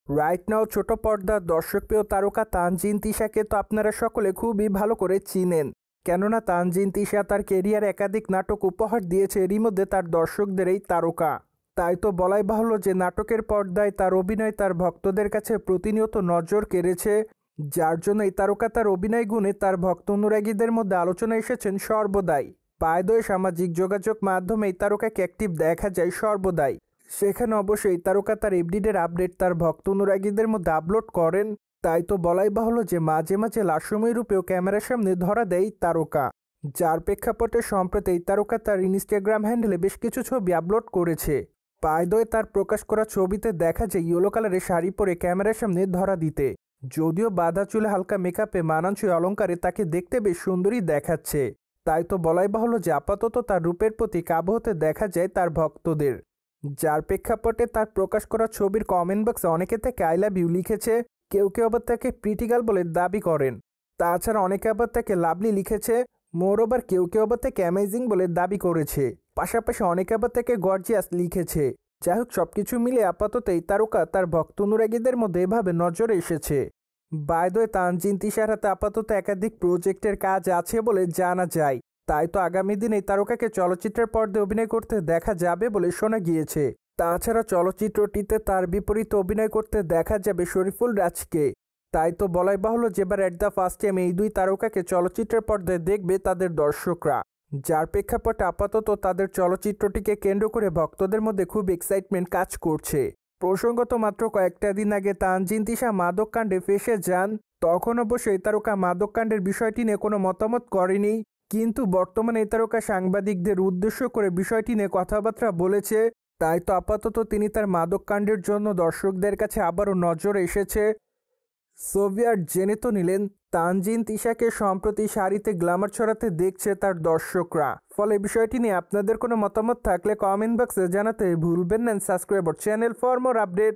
Right now ছোট পর্দার দর্শকপ্রিয় তারকা তানজিন তিশাকে তো আপনারা সকলে খুবই ভালো করে চিনেন। কেননা তানজিন তিশা তার কেরিয়ারে একাধিক নাটক উপহার দিয়েছে, এরই মধ্যে তার দর্শকদের এই তারকা। তাই তো বলাই বাহুল্য যে নাটকের পর্দায় তার অভিনয় তার ভক্তদের কাছে প্রতিনিয়ত নজর কেড়েছে, যার জন্য এই তারকা তার অভিনয় গুণে তার ভক্ত অনুরাগীদের মধ্যে আলোচনা এসেছেন সর্বদাই। পায়দয়ে সামাজিক যোগাযোগ মাধ্যমে এই তারকাকে অ্যাক্টিভ দেখা যায় সর্বদাই। সেখানে অবশ্যই তারকা তার এভরিডের আপডেট তার ভক্ত অনুরাগীদের মধ্যে আপলোড করেন। তাই তো বলাই বাহুল্য যে মাঝে মাঝে লাস্যময় রূপেও ক্যামেরার সামনে ধরা দেয় তারকা, যার প্রেক্ষাপটে সম্প্রতি এই তারকা তার ইনস্টাগ্রাম হ্যান্ডেলে বেশ কিছু ছবি আপলোড করেছে। পায়দয়ে তার প্রকাশ করা ছবিতে দেখা যায় ইয়েলো কালারের শাড়ি পরে ক্যামেরার সামনে ধরা দিতে। যদিও বাঁধা চুলে হালকা মেকআপে মানানসই অলঙ্কারে তাকে দেখতে বেশ সুন্দরী দেখাচ্ছে। তাই তো বলাই বাহুল্য যে আপাতত তার রূপের প্রতি কাবু হতে দেখা যায় তার ভক্তদের, যার প্রেক্ষাপটে তার প্রকাশ করা ছবির কমেন্ট বক্সে অনেকে তাকে আই লাভ ইউ লিখেছে, কেউ কেউ আবার তাকে প্রিটিগাল বলে দাবি করেন। তাছাড়া অনেকে আবার তাকে লাভলি লিখেছে, মোরওভার কেউ কেউ আবার তাকে অ্যামেজিং বলে দাবি করেছে। পাশাপাশি অনেকে আবার তাকে গর্জিয়াস লিখেছে। যাই হোক, সবকিছু মিলে আপাতত এই তারকা তার ভক্ত অনুরাগীদের মধ্যে এভাবে নজরে এসেছে। বাই দ্য ওয়ে, তানজিন তিশার হাতে আপাতত একাধিক প্রজেক্টের কাজ আছে বলে জানা যায়। তাই তো আগামী দিনে এই তারকাকে চলচ্চিত্রের পর্দায় অভিনয় করতে দেখা যাবে বলে শোনা গিয়েছে। তাছাড়া চলচ্চিত্রটিতে তার বিপরীতে অভিনয় করতে দেখা যাবে শরীফুল রাজকে। তাই তো বলাই বাহুল্য যে এবার এট দ্য ফার্স্ট টাইম এই দুই তারকাকে চলচ্চিত্রের পর্দায় দেখবে তাদের দর্শকরা, যার প্রেক্ষাপটে আপাতত তাদের চলচ্চিত্রটিকে কেন্দ্র করে ভক্তদের মধ্যে খুব এক্সাইটমেন্ট কাজ করছে। প্রসঙ্গত মাত্র কয়েকটা দিন আগে তানজিন তিশা মাদক কাণ্ডে ফেঁসে যান। তখন অবশ্য এই তারকা মাদক কাণ্ডের বিষয়টি নিয়ে কোনো মতামত করেনি, কিন্তু বর্তমানে এই তারকা সাংবাদিকদের উদ্দেশ্য করে বিষয়টি নিয়ে কথাবার্তা বলেছে। তাই তো আপাতত তিনি তার মাদক কাণ্ডের জন্য দর্শকদের কাছে আবারও নজর এসেছে। সোভিয়ার জেনে তো নিলেন তানজিন তিশাকে সম্প্রতি শাড়িতে গ্ল্যামার ছড়াতে দেখছে তার দর্শকরা। ফলে বিষয়টি নিয়ে আপনাদের কোনো মতামত থাকলে কমেন্ট বক্সে জানাতে ভুলবেন না। Subscribe our channel for more update.